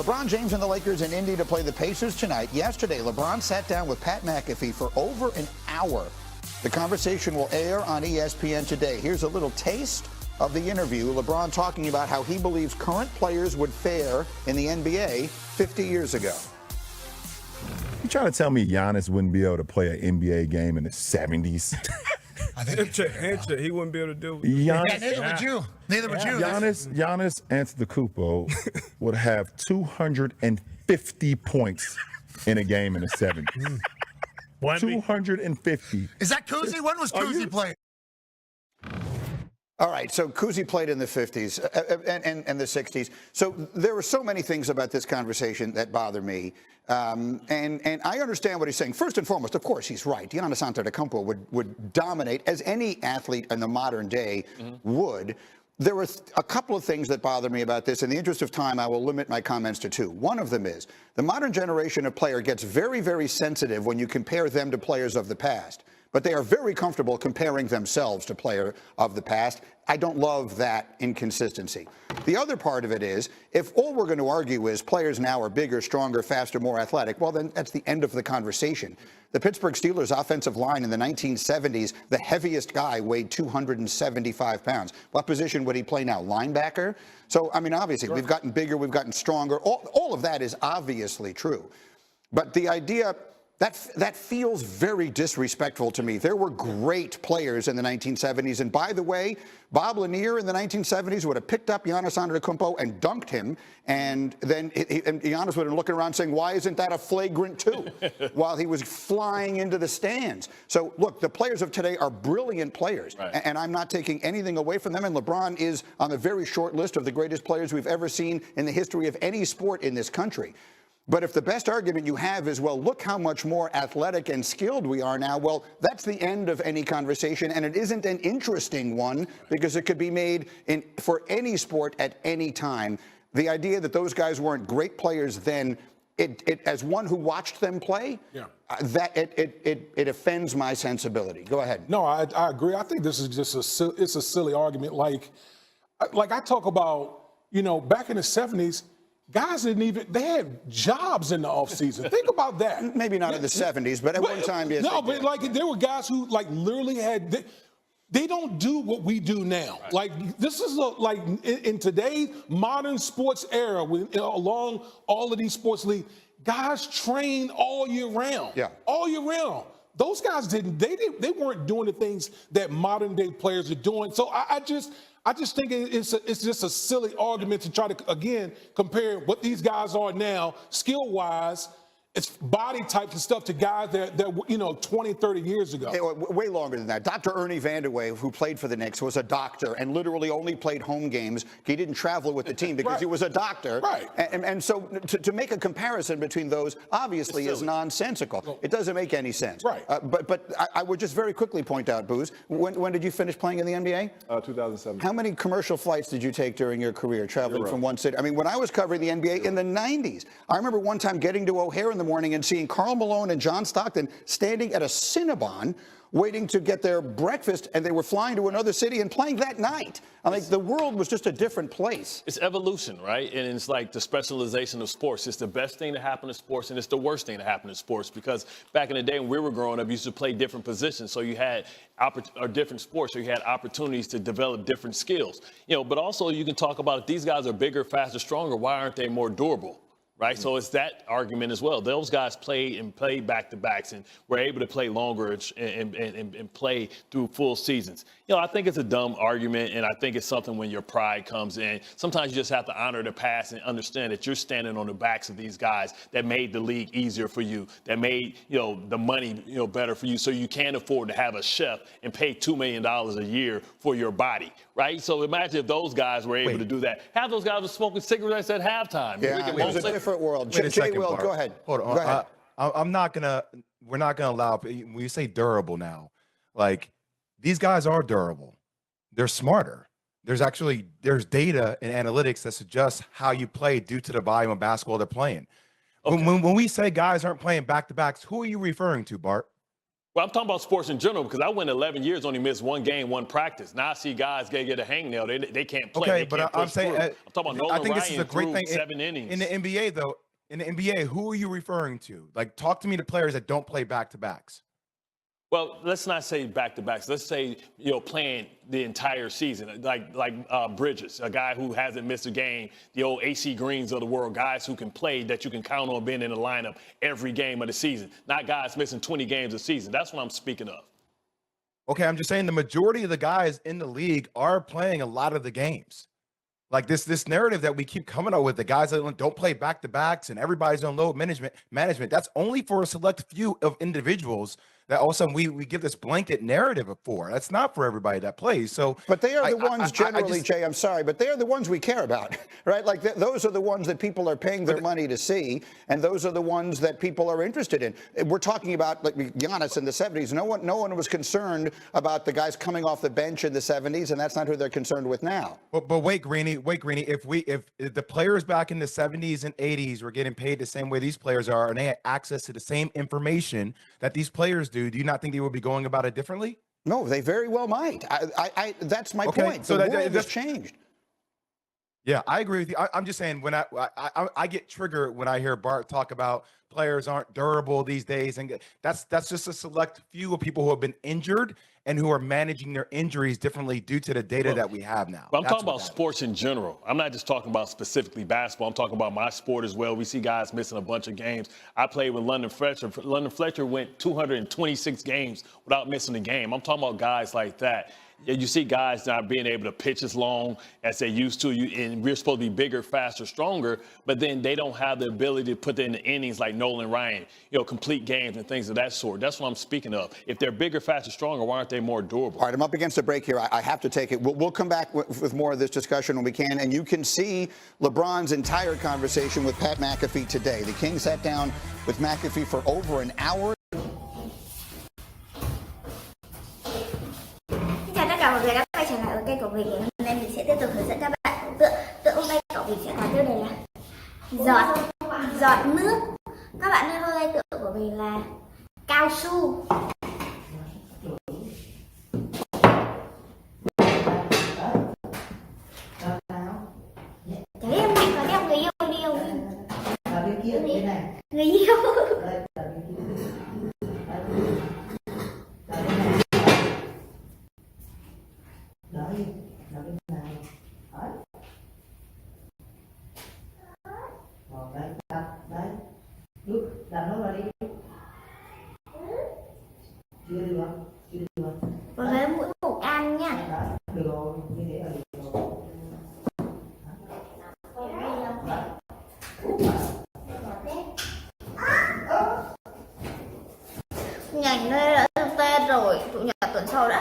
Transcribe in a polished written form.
LeBron James and the Lakers in Indy to play the Pacers tonight. Yesterday, LeBron sat down with Pat McAfee for over an hour. The conversation will air on ESPN today. Here's a little taste of the interview. LeBron talking about how he believes current players would fare in the NBA 50 years ago. You trying to tell me Giannis wouldn't be able to play an NBA game in the 70s? I think handshake, he wouldn't be able to do it. Giannis, neither would you. Neither would you. Giannis Antetokounmpo would have 250 points in a game in the 70s. 250. Is that Kuzi? When was Kuzi playing? All right, so Kuzi played in the 50s and the 60s. So there were so many things about this conversation that bother me. And I understand what he's saying. First and foremost, of course, he's right. Giannis Antetokounmpo would dominate, as any athlete in the modern day would. There were a couple of things that bother me about this. In the interest of time, I will limit my comments to two. One of them is the modern generation of player gets very, very sensitive when you compare them to players of the past. But they are very comfortable comparing themselves to player of the past. I don't love that inconsistency. The other part of it is, if all we're going to argue is players now are bigger, stronger, faster, more athletic, well, then that's the end of the conversation. The Pittsburgh Steelers offensive line in the 1970s, the heaviest guy weighed 275 pounds. What position would he play now? Linebacker? So, I mean, obviously, we've gotten bigger, we've gotten stronger. All of that is obviously true. But the idea... That feels very disrespectful to me. There were great players in the 1970s. And by the way, Bob Lanier in the 1970s would have picked up Giannis Antetokounmpo and dunked him. And then and Giannis would have been looking around saying, why isn't that a flagrant two? While he was flying into the stands. So, look, the players of today are brilliant players. Right. And I'm not taking anything away from them. And LeBron is on the very short list of the greatest players we've ever seen in the history of any sport in this country. But if the best argument you have is, well, look how much more athletic and skilled we are now, well, that's the end of any conversation, and it isn't an interesting one because it could be made for any sport at any time. The idea that those guys weren't great players then, as one who watched them play, it offends my sensibility. Go ahead. No, I agree. I think this is just it's a silly argument. Like I talk about, back in the 70s, guys they had jobs in the offseason. Think about that. Maybe not in the 70s, but at one time, yes. No, but there were guys who literally had, they don't do what we do now. Right. This is in today's modern sports era, along all of these sports leagues, guys train all year round. Yeah. All year round. Those guys they weren't doing the things that modern day players are doing. So I just think it's just a silly argument to try to, again, compare what these guys are now, skill-wise, it's body types and stuff, to guys that 20, 30 years ago. Hey, way longer than that. Dr. Ernie Vanderway, who played for the Knicks, was a doctor and literally only played home games. He didn't travel with the team because he was a doctor. Right. And so to make a comparison between those obviously is nonsensical. It doesn't make any sense. Right. But I would just very quickly point out, Booze, when did you finish playing in the NBA? 2007. How many commercial flights did you take during your career, traveling from one city? I mean, when I was covering the NBA in the 90s, I remember one time getting to O'Hare in the morning and seeing Karl Malone and John Stockton standing at a Cinnabon waiting to get their breakfast, and they were flying to another city and playing that night. I mean, the world was just a different place. It's evolution, right? And it's like the specialization of sports. It's the best thing to happen in sports, and it's the worst thing to happen in sports, because back in the day when we were growing up, you used to play different positions. So you had different sports, so you had opportunities to develop different skills. But also you can talk about, if these guys are bigger, faster, stronger, why aren't they more durable? Right. So it's that argument as well. Those guys played back-to-backs and were able to play longer and play through full seasons. I think it's a dumb argument, and I think it's something when your pride comes in. Sometimes you just have to honor the past and understand that you're standing on the backs of these guys that made the league easier for you, that made, the money, better for you, so you can't afford to have a chef and pay $2 million a year for your body. Right. So imagine if those guys were able to do that. Half those guys were smoking cigarettes at halftime. Yeah, it was a different world. Jay Will, go ahead. Hold on. Go ahead. We're not gonna allow, when you say durable now, these guys are durable. They're smarter. There's data and analytics that suggests how you play due to the volume of basketball they're playing. Okay. When we say guys aren't playing back-to-backs, who are you referring to, Bart? Well, I'm talking about sports in general because I went 11 years, only missed one game, one practice. Now I see guys get a hangnail. They can't play. Okay, They but can't I'm push saying through. I'm talking about Nolan I think Ryan this is a great threw thing 7 innings. in the NBA though. In the NBA, who are you referring to? Like, talk to me the players that don't play back-to-backs. Well, let's not say back-to-backs. Let's say, playing the entire season, like Bridges, a guy who hasn't missed a game, the old AC Greens of the world, guys who can play that you can count on being in the lineup every game of the season, not guys missing 20 games a season. That's what I'm speaking of. Okay, I'm just saying the majority of the guys in the league are playing a lot of the games. Like this narrative that we keep coming up with, the guys that don't play back-to-backs and everybody's on load management, that's only for a select few of individuals that all of a sudden we give this blanket narrative for. That's not for everybody that plays. So, but they are the ones generally, Jay, I'm sorry, but they are the ones we care about, right? Like those are the ones that people are paying their money to see, and those are the ones that people are interested in. We're talking about like Giannis in the 70s. No one was concerned about the guys coming off the bench in the 70s, and that's not who they're concerned with now. But wait, Greeny, if the players back in the 70s and 80s were getting paid the same way these players are, and they had access to the same information that these players do you not think they would be going about it differently? No, they very well might. That's my point. So the world has changed. Yeah, I agree with you. I'm just saying when I get triggered when I hear Bart talk about players aren't durable these days, and that's just a select few of people who have been injured and who are managing their injuries differently due to the data that we have now. But I'm talking about sports in general. I'm not just talking about specifically basketball. I'm talking about my sport as well. We see guys missing a bunch of games. I played with London Fletcher. London Fletcher went 226 games without missing a game. I'm talking about guys like that. You see guys not being able to pitch as long as they used to, and we're supposed to be bigger, faster, stronger, but then they don't have the ability to put in the innings like Nolan Ryan, complete games and things of that sort. That's what I'm speaking of. If they're bigger, faster, stronger, why aren't they more durable? All right, I'm up against a break here. I have to take it. We'll come back with more of this discussion when we can, and you can see LeBron's entire conversation with Pat McAfee today. The King sat down with McAfee for over an hour. Mọi người đã quay trở lại ở kênh của mình. Hôm nay mình sẽ tiếp tục hướng dẫn các bạn tượng hôm nay cậu mình sẽ làm tiêu đề là giọt nước. Các bạn ơi, hôm nay tượng của mình là cao su. Thấy em Mạnh có đeo người yêu đi không? Người yêu. Và với mũi màu cam nha. Ngành nơi đã được tên rồi, chủ nhật tuần sau đã